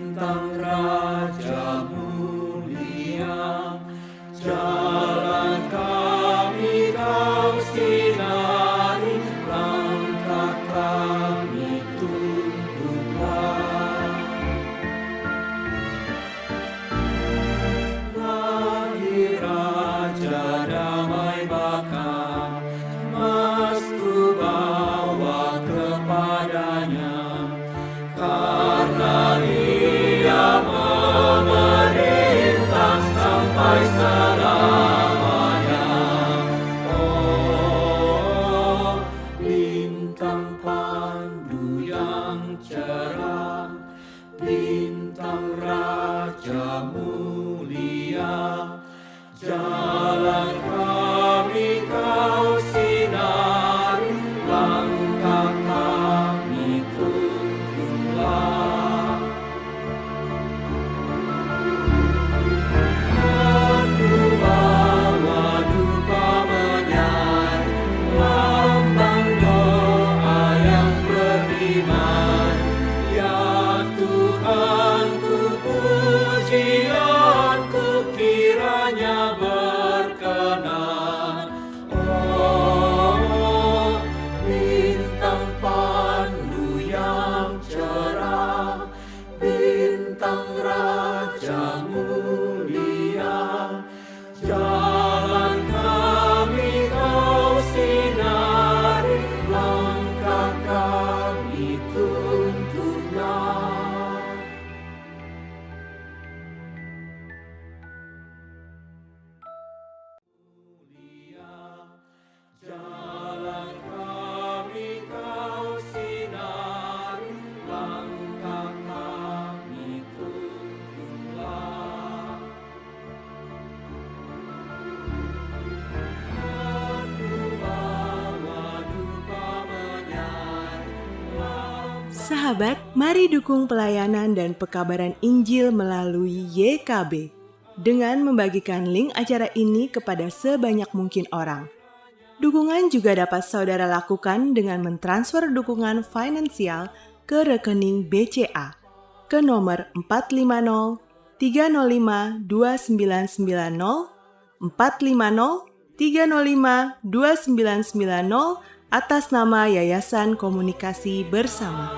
bintang Raja mulia, jalan kami kau sinari, langkah kami tuntunlah. Lahir Raja damai baka, masku bawa kepadanya, karena Ia memerintah sampai selamanya. Oh, bintang pandu yang cerah, bintang Raja mulia, jalan kami kau sinari, langkah kami tuntunlah. Aku bawa duka menyanyi, lambang doa yang beriman. Ya Tuhanku, pujianku kiranya berkenan. Oh, bintang pandu yang cerah, bintang Raja mulia, jalan kami kau sinari, langkah kami tuntunlah. Jalan kami kau sinari, langkah kami tuntunlah. Aku bawa duka menyanyi, Sahabat, mari dukung pelayanan dan pekabaran Injil melalui YKB dengan membagikan link acara ini kepada sebanyak mungkin orang. Dukungan juga dapat saudara lakukan dengan mentransfer dukungan finansial ke rekening BCA ke nomor 450 305 2990 450 305 2990 atas nama Yayasan Komunikasi Bersama.